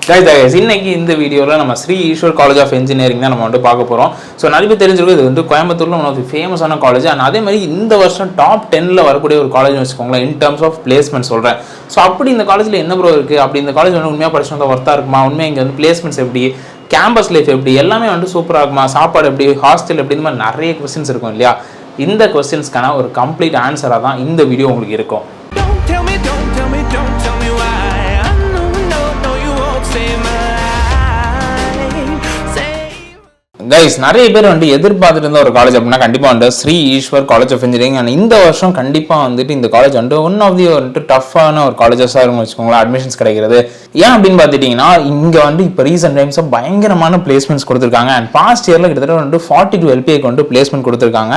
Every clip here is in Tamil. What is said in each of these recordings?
இன்னைக்கு இந்த வீடியோவில் நம்ம Sri Eshwar college of engineering தான் நம்ம வந்து பார்க்க போகிறோம். ஸோ நிறைய பேர் தெரிஞ்சிருக்கும், இது வந்து கோயம்புத்தூரில் ஒன் ஆஃப் தி ஃபேமஸான காலேஜ். அண்ட் அதே மாதிரி இந்த வருஷம் டாப் 10ல் வரக்கூடிய ஒரு காலேஜ் வச்சுக்கோங்களேன், இன் டர்ம்ஸ் ஆஃப் பிளேஸ்மெண்ட் சொல்கிறேன். ஸோ அப்படி இந்த காலேஜில் என்ன ப்ரோ இருக்குது, அப்படி இந்த காலேஜ் வந்து உண்மையாக படிச்சு வந்தால் ஒர்த்தாக இருக்குமா, உண்மையாக இங்கே வந்து பிளேஸ்மெண்ட்ஸ் எப்படி, கேம்பஸ் லைஃப் எப்படி, எல்லாமே வந்து சூப்பராக இருக்குமா, சாப்பாடு எப்படி, ஹாஸ்டல் எப்படி, இந்த மாதிரி நிறைய கொஸ்டின்ஸ் இருக்கும் இல்லையா. இந்த கொஸ்டின்ஸ்க்கான ஒரு கம்ப்ளீட் ஆன்சராக தான் இந்த வீடியோ உங்களுக்கு இருக்கும். கைஸ், நிறைய பேர் வந்து எதிர்பார்த்துட்டு இருந்த ஒரு காலேஜ் அப்படின்னா கண்டிப்பாக வந்து Sri Eshwar college of engineering. And இந்த வருஷம் கண்டிப்பாக வந்துட்டு இந்த காலேஜ் வந்து ஒன் ஆஃப் தி வந்துட்டு டஃப்பான ஒரு காலேஜஸாக இருக்கும் வச்சுக்கோங்களேன், அட்மிஷன்ஸ் கிடைக்கிறது. ஏன் அப்படின்னு பார்த்துட்டிங்கன்னா, இங்கே வந்து இப்போ ரீசெண்ட் டைம்ஸாக பயங்கரமான பிளேஸ்மெண்ட்ஸ் கொடுத்துருக்காங்க. அண்ட் பாஸ்ட் இயரில் கிட்டத்தட்ட வந்து 42 LPAக்கு வந்து பிளேஸ்மெண்ட் கொடுத்துருக்காங்க.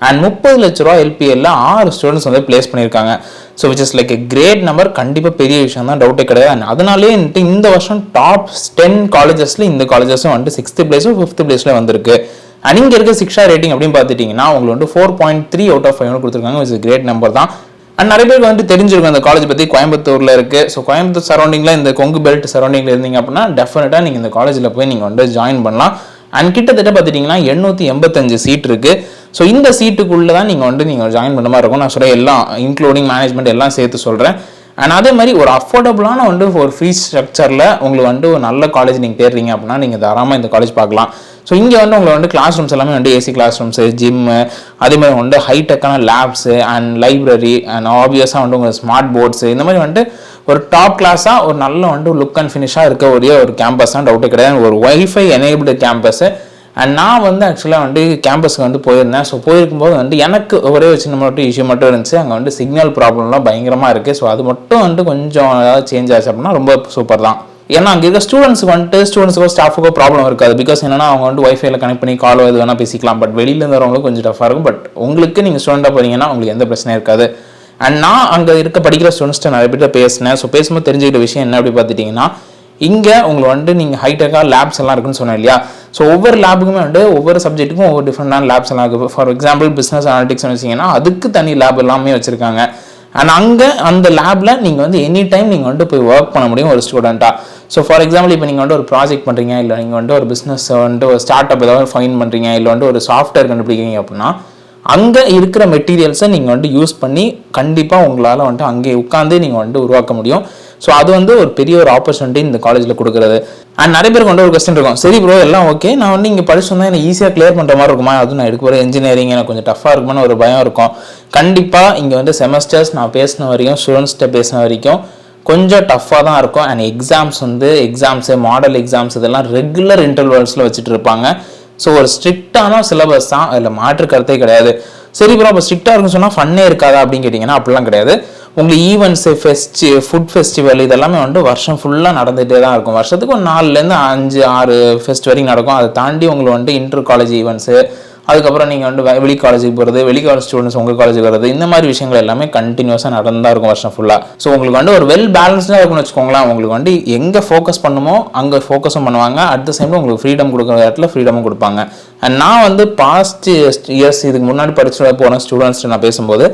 அண்ட் 30 லட்ச ரூபா LPAல 6 ஸ்டூடெண்ட்ஸ் வந்து பிளேஸ் பண்ணியிருக்காங்க. So which is like a great number. கண்டிப்பாக பெரிய விஷயம் தான், டவுட்டே கிடையாது. அண்ட் அதனாலே இந்த வருஷம் டாப் 10 காலேஜஸில் இந்த காலேஜஸும் வந்து 6th பிளேஸும் 5th பிளேஸில் வந்திருக்கு. அண்ட் இங்கே இருக்க சிக்ஷா ரேட்டிங் அப்படின்னு பார்த்துட்டிங்கன்னா உங்களுக்கு வந்து 4.3 out of 5 கொடுத்துருக்காங்க, விச் இஸ் கிரேட் நம்பர் தான். அண்ட் நிறைய பேருக்கு வந்து தெரிஞ்சிருக்கும் அந்த காலேஜ் பற்றி, கோயம்புத்தூரில் இருக்குது. ஸோ கோயம்புத்தூர் சரௌண்டிங்கில், இந்த கொங்கு பெல்ட் சரௌண்டிங்கில் இருந்தீங்க அப்படின்னா டெஃபினட்டாக நீங்கள் இந்த காலேஜில் போய் நீங்கள் வந்து ஜாயின் பண்ணலாம். அண்ட் கிட்டத்தட்ட பார்த்துட்டிங்கன்னா 885 சீட் இருக்குது. ஸோ இந்த சீட்டுக்குள்ளே தான் நீங்கள் ஜாயின் பண்ண மாதிரி இருக்கும். நான் சொல்கிறேன் எல்லாம் இன்க்ளூடிங் மேனேஜ்மெண்ட் எல்லாம் சேர்த்து சொல்கிறேன். அண்ட் அதே மாதிரி ஒரு அஃபோர்டபுளான வந்து ஒரு ஃபீஸ் ஸ்ட்ரக்சரில் உங்களுக்கு வந்து ஒரு நல்ல காலேஜ் நீங்கள் தேடுறீங்க அப்படின்னா நீங்கள் தாராளமாக இந்த காலேஜ் பார்க்கலாம். ஸோ இங்கே வந்து உங்களுக்கு வந்து கிளாஸ் ரூம்ஸ் எல்லாமே வந்து ஏசி கிளாஸ் ரூம்ஸு, ஜிம்மு, அதே மாதிரி வந்து ஹைடெக்கான லேப்ஸு அண்ட் லைப்ரரி அண்ட் ஆப்வியஸாக வந்து உங்களுக்கு ஸ்மார்ட் போர்ட்ஸு, இந்த மாதிரி வந்துட்டு ஒரு டாப் கிளாஸாக ஒரு நல்ல வந்து லுக் அண்ட் ஃபினிஷாக இருக்க ஒரு கேம்பஸ் தான், டவுட்டே கிடையாது. ஒரு வைஃபை எனேபிள்டு கேம்பஸு. அண்ட் நான் வந்து ஆக்சுவலாக வந்து கேம்பஸ்க்கு வந்து போயிருந்தேன். ஸோ போயிருக்கும்போது வந்து எனக்கு ஒரே ஒரு சின்ன மட்டும் இஷ்யூ மட்டும் இருந்துச்சு. அங்கே வந்து சிக்னல் ப்ராப்ளம்லாம் பயங்கரமாக இருக்குது. ஸோ அது மட்டும் வந்து கொஞ்சம் ஏதாவது சேஞ்ச் ஆச்சு அப்படின்னா ரொம்ப சூப்பர் தான். ஏன்னா அங்கே இருக்க ஸ்டூடெண்ட்ஸுக்கோ ஸ்டாஃபுக்கோ ப்ராப்ளம் இருக்காது. பிகாஸ் என்னன்னா அவங்க வந்து வைஃபைல கனெக்ட் பண்ணி காலோ இது வேணால் பேசிக்கலாம். பட் வெளியில் இருந்தவங்களுக்கு கொஞ்சம் டஃபாக இருக்கும். பட் உங்களுக்கு நீங்கள் ஸ்டூடெண்ட்டாக போகிறீங்கன்னா உங்களுக்கு எந்த பிரச்சனையும் இருக்காது. அண்ட் நான் அங்கே இருக்க படிக்கிற ஸ்டூடெண்ட்ஸ்ட்டு நிறைய பேர்ட்ட பேசினேன். ஸோ பேசும்போது தெரிஞ்சுக்கிட்ட விஷயம் என்ன அப்படி பார்த்துட்டிங்கன்னா, இங்கே உங்களுக்கு வந்து நீங்கள் ஹைடெக்காக லேப்ஸ் எல்லாம் இருக்குன்னு சொன்னேன் இல்லையா. ஸோ ஒவ்வொரு லேபுக்குமே வந்து ஒவ்வொரு சப்ஜெக்ட்டுக்கும் ஒவ்வொரு டிஃப்ரெண்டான லேப்ஸ் எல்லாம் இருக்குது. ஃபார் எக்ஸாம்பிள் பிஸ்னஸ் அனாலிட்டிக்ஸ் வச்சிங்கன்னா அதுக்கு தனி லேப் எல்லாமே வச்சுருக்காங்க. அண்ட் அங்கே அந்த லேபில் நீங்கள் வந்து எனி டைம் நீங்கள் வந்துட்டு போய் ஒர்க் பண்ண முடியும் ஒரு ஸ்டூடெண்ட்டாக. ஸோ ஃபார் எக்ஸாம்பிள் இப்போ நீங்கள் வந்து ஒரு ப்ராஜெக்ட் பண்ணுறீங்க, இல்லை நீங்கள் வந்து ஒரு பிஸ்னஸ் வந்துட்டு ஒரு ஸ்டார்ட் அப் ஏதாவது ஃபைன் பண்ணுறீங்க, இல்லை வந்து ஒரு சாஃப்ட்வேர் கண்டுபிடிக்கிறீங்க அப்படின்னா அங்கே இருக்கிற மெட்டீரியல்ஸை நீங்கள் வந்துட்டு யூஸ் பண்ணி கண்டிப்பாக உங்களால் வந்துட்டு அங்கே உட்காந்து நீங்கள் வந்துட்டு உருவாக்க முடியும். ஸோ அது வந்து ஒரு பெரிய ஒரு ஆப்பர்ச்சுனிட்டி இந்த காலேஜில் கொடுக்குறது. அண்ட் நிறைய பேருக்கு வந்து ஒரு கொஸ்டின் இருக்கும், சரி ப்ரோ எல்லாம் ஓகே, நான் வந்து இங்கே படிச்சு வந்தால் எனக்கு ஈஸியாக கிளியர் பண்ணுற மாதிரி இருக்குமா, அதுவும் நான் எடுக்க போகிற இன்ஜினியரிங் எனக்கு கொஞ்சம் டஃப்பாக இருக்குமான்னு ஒரு பயம் இருக்கும். கண்டிப்பாக இங்கே வந்து செமஸ்டர்ஸ் நான் பேசின வரைக்கும், ஸ்டூடெண்ட்ஸ்கிட்ட பேசின வரைக்கும் கொஞ்சம் டஃப்பாக தான் இருக்கும். அண்ட் எக்ஸாம்ஸு மாடல் எக்ஸாம்ஸ் இதெல்லாம் ரெகுலர் இன்டர்வல்ஸில் வச்சுட்டு இருப்பாங்க. ஸோ ஒரு ஸ்ட்ரிக்டான சிலபஸ் தான், அதில் மாற்று கருத்தே கிடையாது. சரி ப்ரோ அப்போ ஸ்ட்ரிக்டாக இருக்குன்னு சொன்னால் ஃபன்னே இருக்காதா அப்படின்னு கேட்டிங்கன்னா அப்படிலாம் கிடையாது. உங்களுக்கு ஈவெண்ட்ஸு, ஃபுட் ஃபெஸ்டிவல் இதெல்லாமே வந்து வருஷம் ஃபுல்லாக நடந்துகிட்டே தான் இருக்கும். வருஷத்துக்கு ஒரு 4லேருந்து 5-6 ஃபெஸ்ட் வரைக்கும் நடக்கும். அதை தாண்டி உங்களுக்கு வந்து இன்டர் காலேஜ் ஈவெண்ட்ஸு, அதுக்கப்புறம் நீங்கள் வந்து வெளி காலேஜுக்கு போகிறது, வெளி காலேஜ் ஸ்டூடெண்ட்ஸ் உங்கள் காலேஜுக்கு வர்றது, இந்த மாதிரி விஷயங்கள் எல்லாமே கண்டினியூஸாக நடந்தா இருக்கும் வருஷம் ஃபுல்லாக. ஸோ உங்களுக்கு வந்து ஒரு வெல் பேலன்ஸ்டாக இருக்குன்னு வச்சுக்கோங்களேன். உங்களுக்கு வந்து எங்கே ஃபோக்கஸ் பண்ணுமோ அங்கே ஃபோக்கஸும் பண்ணுவாங்க. அட் த சேம் உங்களுக்கு ஃப்ரீடம் கொடுக்குற இடத்துல ஃப்ரீடமும் கொடுப்பாங்க. அண்ட் நான் வந்து பாஸ்ட் இயர்ஸ் இதுக்கு முன்னாடி படிச்சு போன ஸ்டூடெண்ட்ஸ்ட்டு நான் பேசும்போது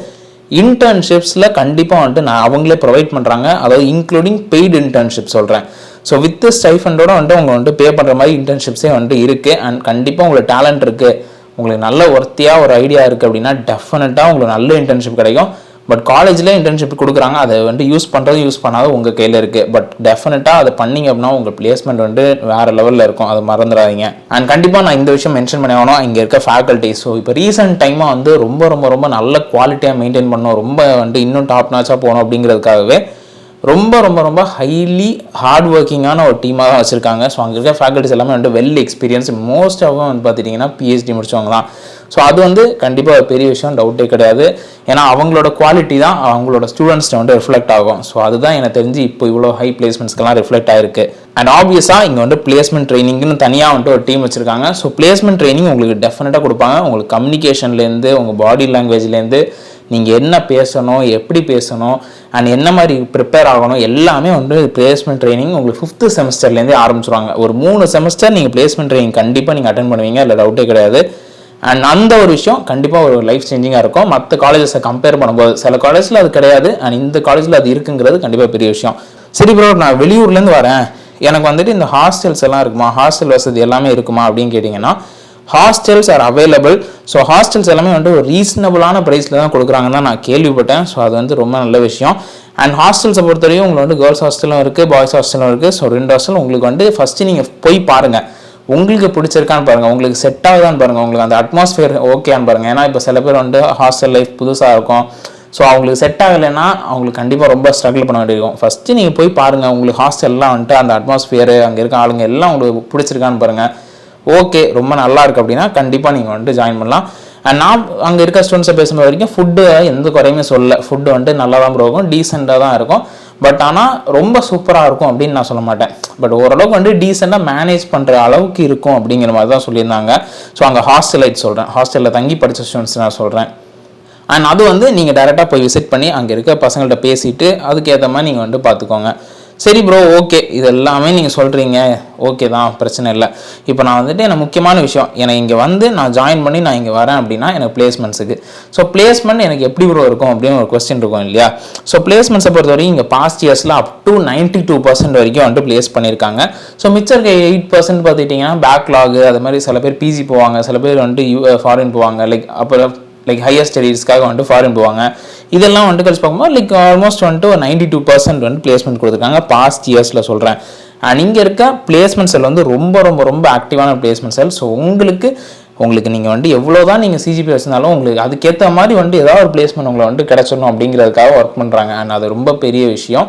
இன்டர்ன்ஷிப்ஸில் கண்டிப்பாக வந்துட்டு நான் அவங்களே ப்ரொவைட் பண்ணுறாங்க. அதாவது இன்க்ளூடிங் பெய்டு இன்டர்ன்ஷிப் சொல்கிறேன். ஸோ வித் ஸ்டைஃபண்டோட வந்துட்டு அவங்க வந்துட்டு பே பண்ணுற மாதிரி இன்டர்ன்ஷிப்ஸே வந்துட்டு இருக்குது. அண்ட் கண்டிப்பாக உங்களுக்கு டேலண்ட் இருக்குது, உங்களுக்கு நல்ல ஒர்த்தியாக ஒரு ஐடியா இருக்குது அப்படின்னா டெஃபினட்டாக உங்களுக்கு நல்ல இன்டர்ன்ஷிப் கிடைக்கும். பட் காலேஜில் இன்டர்ன்ஷிப் கொடுக்குறாங்க, அதை வந்து யூஸ் பண்ணுறது யூஸ் பண்ணாத உங்கள் கையில் இருக்குது. பட் டெஃபினட்டாக அதை பண்ணிங்க அப்படின்னா உங்கள் பிளேஸ்மெண்ட் வந்து வேறு லெவலில் இருக்கும், அதை மறந்துடாதீங்க. அண்ட் கண்டிப்பாக நான் இந்த விஷயம் மென்ஷன் பண்ணி ஆகணும், இங்கே இருக்க ஃபேக்கல்ட்டி. ஸோ இப்போ ரீசெண்ட் டைமாக வந்து ரொம்ப ரொம்ப ரொம்ப நல்ல குவாலிட்டியாக மெயின்டைன் பண்ணணும், ரொம்ப வந்து இன்னும் டாப் நாச்சாக போகணும் அப்படிங்கிறதுக்காகவே ரொம்ப ரொம்ப ரொம்ப ஹைலி ஹார்ட் ஒர்க்கிங்கான ஒரு டீமாக தான் வச்சுருக்காங்க. ஸோ அங்கே இருக்க ஃபேக்கல்ட்டிஸ் எல்லாமே வந்து வெல் எக்ஸ்பீரியன்ஸ், மோஸ்ட் ஆஃப் வந்து பார்த்துட்டிங்கன்னா PhD முடிச்சவங்க தான். ஸோ அது வந்து கண்டிப்பாக ஒரு பெரிய விஷயம், டவுட்டே கிடையாது. ஏன்னா அவங்களோட குவாலிட்டி தான் அவங்களோட ஸ்டூடெண்ட்ஸ்ட்டு வந்து ரிஃப்ளெக்ட் ஆகும். ஸோ அதுதான் எனக்கு தெரிஞ்சு இப்போ இவ்வளோ ஹை பிளேஸ்மெண்ட்ஸ்க்கெல்லாம் ரிஃப்ளெக்ட் ஆயிருக்கு. அண்ட் ஆப்வியஸாக இங்கே வந்து பிளேஸ்மெண்ட் ட்ரைனிங்னு தனியாக வந்துட்டு ஒரு டீம் வச்சுருக்காங்க. ஸோ பிளேஸ்மெண்ட் ட்ரைனிங் உங்களுக்கு டெஃபினட்டாக கொடுப்பாங்க. உங்களுக்கு கம்யூனிகேஷன்லேருந்து, உங்கள் பாடி லாங்குவேஜ்லேருந்து, நீங்கள் என்ன பேசணும், எப்படி பேசணும், அண்ட் என்ன மாதிரி ப்ரிப்பேர் ஆகணும், எல்லாமே வந்து பிளேஸ்மெண்ட் ட்ரைனிங் உங்களுக்கு 5th செமஸ்டர்லேருந்தே ஆரம்பிச்சிருவாங்க. ஒரு 3 செமஸ்டர் நீங்கள் பிளேஸ்மெண்ட் ட்ரைனிங் கண்டிப்பாக நீங்கள் அட்டென்ட் பண்ணுவீங்க, இல்லை டவுட்டே கிடையாது. அண்ட் அந்த ஒரு விஷயம் கண்டிப்பாக ஒரு லைஃப் சேஞ்சிங்காக இருக்கும். மற்ற காலேஜஸை கம்பேர் பண்ணும்போது சில காலேஜில் அது கிடையாது, அண்ட் இந்த காலேஜில் அது இருக்குங்கிறது கண்டிப்பாக பெரிய விஷயம். சரி ப்ரோ நான் வெளியூர்லேருந்து வரேன், எனக்கு வந்துட்டு இந்த ஹாஸ்டல்ஸ் எல்லாம் இருக்குமா, ஹாஸ்டல் வசதி எல்லாமே இருக்குமா அப்படின்னு கேட்டிங்கன்னா hostels are available. So hostels எல்லாமே வந்துட்டு ஒரு ரீசனபிளான ப்ரைஸில் தான் கொடுக்குறாங்கன்னு தான் நான் கேள்விப்பட்டேன். ஸோ அது வந்து ரொம்ப நல்ல விஷயம். அண்ட் ஹாஸ்டல்ஸை பொறுத்தவரையும் உங்களுக்கு வந்து கேர்ள்ஸ் ஹாஸ்டலும் இருக்குது, பாய்ஸ் ஹாஸ்டலும் இருக்குது. ஸோ 2 ஹாஸ்டல் உங்களுக்கு வந்து ஃபஸ்ட்டு நீங்கள் போய் பாருங்கள், உங்களுக்கு பிடிச்சிருக்கான்னு பாருங்கள், உங்களுக்கு செட் ஆகுதான்னு பாருங்கள், உங்களுக்கு அந்த அட்மாஸ்ஃபியர் ஓகேன்னு பாருங்கள். ஏன்னா இப்போ சில பேர் வந்து ஹாஸ்டல் லைஃப் புதுசாக இருக்கும். ஸோ அவங்களுக்கு செட் ஆகலைன்னா அவங்களுக்கு கண்டிப்பாக ரொம்ப ஸ்ட்ரகிள் பண்ண வேண்டியிருக்கும். ஃபஸ்ட்டு நீங்கள் போய் பாருங்கள், உங்களுக்கு ஹாஸ்டல்லாம் வந்துட்டு அந்த அட்மாஸ்ஃபியர், அங்கே இருக்க ஆளுங்க எல்லாம் உங்களுக்கு பிடிச்சிருக்கான்னு பாருங்கள். ஓகே ரொம்ப நல்லா இருக்குது அப்படின்னா கண்டிப்பாக நீங்கள் வந்துட்டு ஜாயின் பண்ணலாம். அண்ட் நான் அங்கே இருக்க ஸ்டூடெண்ட்ஸை பேசும்போது வரைக்கும் ஃபுட்டு எந்த குறையுமே சொல்லலை. ஃபுட்டு வந்துட்டு நல்லா தான் இருக்கும், டீசெண்டாக தான் இருக்கும். பட் ஆனால் ரொம்ப சூப்பராக இருக்கும் அப்படின்னு நான் சொல்ல மாட்டேன். பட் ஓரளவுக்கு வந்து டீசெண்டாக மேனேஜ் பண்ணுற அளவுக்கு இருக்கும் அப்படிங்கிற மாதிரி தான் சொல்லியிருந்தாங்க. ஸோ அங்கே ஹாஸ்டலைட் சொல்கிறேன், ஹாஸ்டலில் தங்கி படித்த ஸ்டூடெண்ட்ஸ் நான் சொல்கிறேன். அண்ட் அது வந்து நீங்கள் டேரெக்டாக போய் விசிட் பண்ணி அங்கே இருக்க பசங்கள்கிட்ட பேசிவிட்டு அதுக்கேற்ற மாதிரி நீங்கள் வந்துட்டு பார்த்துக்கோங்க. சரி ப்ரோ, ஓகே இது எல்லாமே நீங்கள் சொல்கிறீங்க, ஓகே தான், பிரச்சனை இல்லை. இப்போ நான் வந்துட்டு எனக்கு முக்கியமான விஷயம், எனக்கு இங்கே வந்து நான் ஜாயின் பண்ணி நான் இங்கே வரேன் அப்படின்னா எனக்கு பிளேஸ்மெண்ட்ஸுக்கு. ஸோ பிளேஸ்மெண்ட் எனக்கு எப்படி ப்ரோ இருக்கும் அப்படின்னு ஒரு கொஸ்டின் இருக்கும் இல்லையா. ஸோ பிளேஸ்மெண்ட்ஸை பொறுத்த வரைக்கும் இங்கே பாஸ்ட் இயர்ஸில் அப் டு 92% வரைக்கும் வந்துட்டு பிளேஸ் பண்ணியிருக்காங்க. ஸோ மிச்சம் இருக்க 8% பார்த்துக்கிட்டிங்கன்னா பேக்லாகு, அது மாதிரி சில பேர் பிஜி போவாங்க, சில பேர் வந்துட்டு ஃபாரின் போவாங்க, லைக் ஹையர் ஸ்டடீஸ்க்காக வந்துட்டு ஃபாரின் போவாங்க. இதெல்லாம் வந்துட்டு கழிச்சு பார்க்கும்போது லைக் ஆல்மோஸ்ட் வந்துட்டு ஒரு 92% வந்து பிளேஸ்மெண்ட் கொடுத்துருக்காங்க பாஸ்ட் இயர்ஸில் சொல்கிறேன். அண்ட் இங்கே இருக்க பிளேஸ்மெண்ட் செல் வந்து ரொம்ப ரொம்ப ரொம்ப ஆக்டிவான பிளேஸ்மெண்ட் செல். ஸோ உங்களுக்கு நீங்கள் வந்துட்டு எவ்வளோ தான் நீங்கள் சிஜிபி வச்சிருந்தாலும் உங்களுக்கு அதுக்கேற்ற மாதிரி வந்துட்டு ஏதாவது ஒரு பிளேஸ்மெண்ட் உங்களை வந்துட்டு கிடச்சிடணும் அப்படிங்கிறதுக்காக ஒர்க் பண்ணுறாங்க. அண்ட் அது ரொம்ப பெரிய விஷயம்.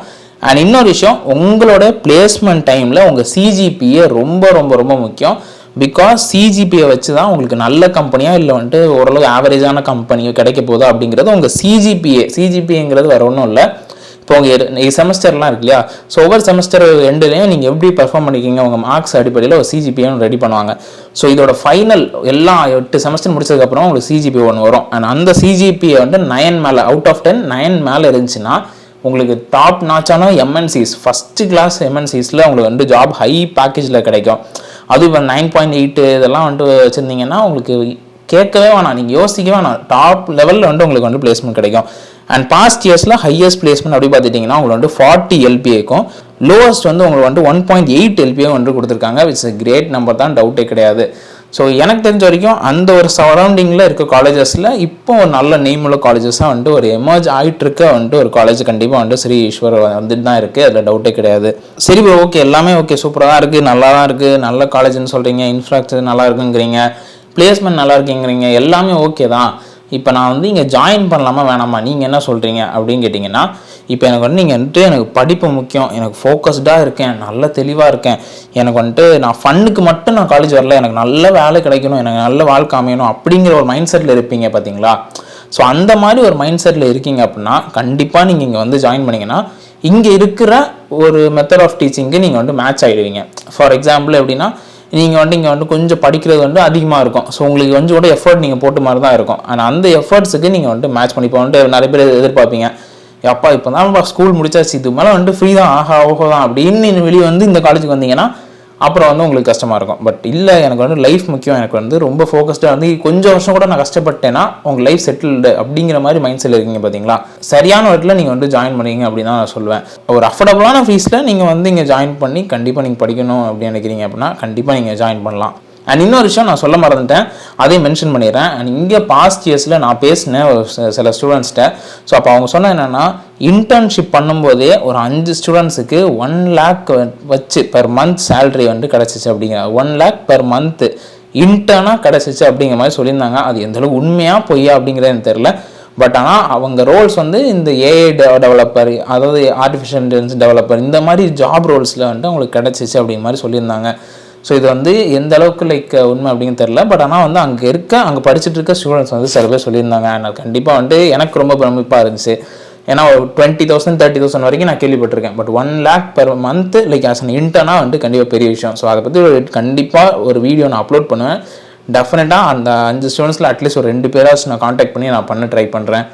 அண்ட் இன்னொரு விஷயம், உங்களோட பிளேஸ்மெண்ட் டைமில் உங்கள் சிஜிபிஏ ரொம்ப ரொம்ப ரொம்ப முக்கியம். பிகாஸ் சிஜிபியை வச்சு தான் உங்களுக்கு நல்ல கம்பெனியாக இல்லை வந்துட்டு ஓரளவு ஆவரேஜான கம்பெனியோ கிடைக்க போதா அப்படிங்கிறது உங்கள் சிஜிபிஏங்கிறது வேறு ஒன்றும் இல்லை. இப்போ உங்கள் செமஸ்டர்லாம் இருக்கு இல்லையா, ஸோ ஒவ்வொரு செமஸ்டர் எண்டுலேயும் நீங்கள் எப்படி பர்ஃபார்ம் பண்ணிக்கிங்க உங்கள் மார்க்ஸ் அடிப்படையில் ஒரு சிஜிபிஏன்னு ரெடி பண்ணுவாங்க. ஸோ இதோட ஃபைனல் எல்லாம் 8 செமஸ்டர் முடிச்சதுக்கப்புறம் உங்களுக்கு சிஜிபிஏ ஒன்று வரும். அண்ட் அந்த சிஜிபிஏ வந்து 9 மேலே, அவுட் ஆஃப் 10 9 மேலே இருந்துச்சுன்னா உங்களுக்கு டாப் நாச்சான எம்என்சிஸ், ஃபஸ்ட்டு கிளாஸ் எம்என்சிஸில் உங்களுக்கு வந்து ஜாப் ஹை பேக்கேஜில் கிடைக்கும். அதுவும் இப்போ 9.8 இதெல்லாம் வந்துட்டு வச்சுருந்தீங்கன்னா உங்களுக்கு கேட்கவே வேணாம், நீங்கள் யோசிக்கவே வேணாம், டாப் லெவலில் வந்து உங்களுக்கு வந்து பிளேஸ்மெண்ட் கிடைக்கும். அண்ட் பாஸ்ட் இயர்ஸில் ஹையஸ்ட் பிளேஸ்மெண்ட் அப்படி பார்த்துட்டிங்கன்னா உங்களுக்கு வந்து 40 LPAக்கும், லோவஸ்ட் வந்து உங்களுக்கு வந்து 1.8 LPA வந்து கொடுத்துருக்காங்க. விட்ஸ் கிரேட் நம்பர் தான், டவுட்டே கிடையாது. ஸோ எனக்கு தெரிஞ்ச வரைக்கும் அந்த ஒரு சரௌண்டிங்கில் இருக்க காலேஜஸில் இப்போ ஒரு நல்ல நேம் உள்ள காலேஜஸாக வந்துட்டு ஒரு எமர்ஜ் ஆகிட்டு இருக்க வந்துட்டு ஒரு காலேஜ் கண்டிப்பாக வந்துட்டு ஸ்ரீ ஈஸ்வர் வந்துட்டு தான் இருக்குது, அதில் டவுட்டே கிடையாது. சரி ப்ரோ, ஓகே எல்லாமே ஓகே, சூப்பராக தான் இருக்குது, நல்லா தான் இருக்குது, நல்ல காலேஜ்னு சொல்கிறீங்க, இன்ஃப்ராஸ்ட்ரக்சர் நல்லா இருக்குங்கிறீங்க, பிளேஸ்மெண்ட் நல்லா இருக்குங்கிறீங்க, எல்லாமே ஓகே தான். இப்போ நான் வந்து இங்கே ஜாயின் பண்ணலாமா வேணாமா, நீங்கள் என்ன சொல்கிறீங்க அப்படின்னு கேட்டிங்கன்னா, இப்போ எனக்கு வந்து நீங்கள் வந்துட்டு எனக்கு படிப்பு முக்கியம், எனக்கு ஃபோக்கஸ்டாக இருக்கேன், நல்ல தெளிவாக இருக்கேன், எனக்கு வந்துட்டு நான் ஃபன்னுக்கு மட்டும் நான் காலேஜ் வரல, எனக்கு நல்ல வேலை கிடைக்கணும், எனக்கு நல்ல வாழ்க்கை அமையணும் அப்படிங்கிற ஒரு மைண்ட் செட்டில் இருப்பீங்க பார்த்தீங்களா. ஸோ அந்த மாதிரி ஒரு மைண்ட் செட்டில் இருக்கீங்க அப்படின்னா கண்டிப்பாக நீங்கள் இங்கே வந்து ஜாயின் பண்ணிங்கன்னா இங்கே இருக்கிற ஒரு மெத்தட் ஆஃப் டீச்சிங்கு நீங்கள் வந்து மேட்ச் ஆகிடுவீங்க. ஃபார் எக்ஸாம்பிள் எப்படின்னா, நீங்கள் வந்து இங்கே வந்து கொஞ்சம் படிக்கிறது வந்து அதிகமாக இருக்கும். ஸோ உங்களுக்கு கொஞ்சம் கூட எஃபர்ட் நீங்கள் போட்டு மாதிரி தான் இருக்கும். ஆனால் அந்த எஃபர்ட்ஸுக்கு நீங்கள் வந்துட்டு மேட்ச் பண்ணி, இப்போ வந்துட்டு நிறைய பேர் எதிர்பார்ப்பீங்க, அப்பா இப்போ தான் ஸ்கூல் முடிச்சாச்சு, இது மேலே வந்துட்டு ஃப்ரீ தான், ஆஹா ஓஹோ தான் அப்படின்னு வெளியே வந்து இந்த காலேஜுக்கு வந்தீங்கன்னா அப்புறம் வந்து உங்களுக்கு கஷ்டமாக இருக்கும். பட் இல்லை, எனக்கு வந்து லைஃப் முக்கியம், எனக்கு வந்து ரொம்ப ஃபோக்கஸ்டாக வந்து கொஞ்சம் வருஷம் கூட நான் கஷ்டப்பட்டேன்னா உங்கள் லைஃப் செட்டில்டு அப்படிங்கிற மாதிரி மைண்ட் செட்டில் இருக்கீங்க பார்த்தீங்களா, சரியான இடத்துல நீங்கள் வந்து ஜாயின் பண்ணிங்க அப்படின்னு தான் நான் சொல்லுவேன். ஒரு அஃபோர்டபுளான ஃபீஸில் நீங்கள் வந்து இங்கே ஜாயின் பண்ணி கண்டிப்பாக நீங்கள் படிக்கணும் அப்படின்னு நினைக்கிறீங்க அப்படின்னா கண்டிப்பாக நீங்கள் ஜாயின் பண்ணலாம். அண்ட் இன்னொரு விஷயம் நான் சொல்ல மறந்துட்டேன், அதையும் மென்ஷன் பண்ணிடுறேன். அண்ட் இங்கே பாஸ்ட் இயர்ஸில் நான் பேசினேன் ஒரு சில ஸ்டூடெண்ட்ஸ்கிட்ட. ஸோ அப்போ அவங்க சொன்ன என்னென்னா, இன்டர்ன்ஷிப் பண்ணும்போதே ஒரு 5 ஸ்டூடெண்ட்ஸுக்கு 1 lakh வச்சு பெர் மந்த் சேலரி வந்து கிடச்சிச்சு அப்படிங்கிற, 1 lakh பெர் மந்த் இன்டர்னாக கிடச்சிச்சு அப்படிங்கிற மாதிரி சொல்லியிருந்தாங்க. அது எந்தளவுக்கு உண்மையாக பொய்யா அப்படிங்கிறது எனக்கு தெரியல. பட் ஆனால் அவங்க ரோல்ஸ் வந்து இந்த ஏஐ டெவலப்பர், அதாவது ஆர்டிஃபிஷியல் இன்டெலிஜென்ஸ் டெவலப்பர், இந்த மாதிரி ஜாப் ரோல்ஸில் வந்துட்டு அவங்களுக்கு கிடச்சிச்சு அப்படிங்கிற மாதிரி சொல்லியிருந்தாங்க. ஸோ இது வந்து எந்த அளவுக்கு உண்மை அப்படிங்கிறது தெரில. பட் ஆனால் வந்து அங்கே படிச்சுட்டு இருக்க ஸ்டூடெண்ட்ஸ் வந்து சில பேர் சொல்லியிருந்தாங்க. ஆனால் கண்டிப்பாக வந்துட்டு எனக்கு ரொம்ப பிரமிப்பாக இருந்துச்சு. ஏன்னா ஒரு 20,000 30,000 வரைக்கும் நான் கேள்விப்பட்டிருக்கேன். But 1 lakh per month as an இன்டர்னாக வந்துட்டு கண்டிப்பாக பெரிய விஷயம். ஸோ அதை பற்றி கண்டிப்பாக ஒரு வீடியோ நான் அப்லோட் பண்ணுவேன். டெஃபினட்டாக அந்த 5 ஸ்டூடெண்ட்ஸில் அட்லீஸ்ட் ஒரு 2 பேராச்சும் நான் காண்டாக்ட் பண்ணி நான் பண்ண ட்ரை பண்ணுறேன்.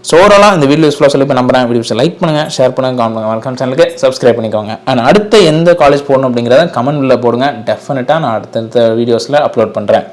ஸோ ஓவராலாக இந்த வீடியோ யூஸ்ஃபுல்லாக சொல்லி இப்போ நம்புறேன். வீடியோஸை லைக் பண்ணுங்கள், ஷேர் பண்ணுங்கள், கமெண்ட் பண்ணுங்கள், வணக்கம் சேனலுக்கு சப்ஸ்கிரைப் பண்ணிக்கோங்க. அண்ட் அடுத்த எந்த காலேஜ் போடணும் அப்படிங்கிறத கமெண்ட்டில் போடுங்க. டெஃபினட்டாக நான் அடுத்தடுத்த வீடியோஸில் அப்லோட் பண்ணுறேன்.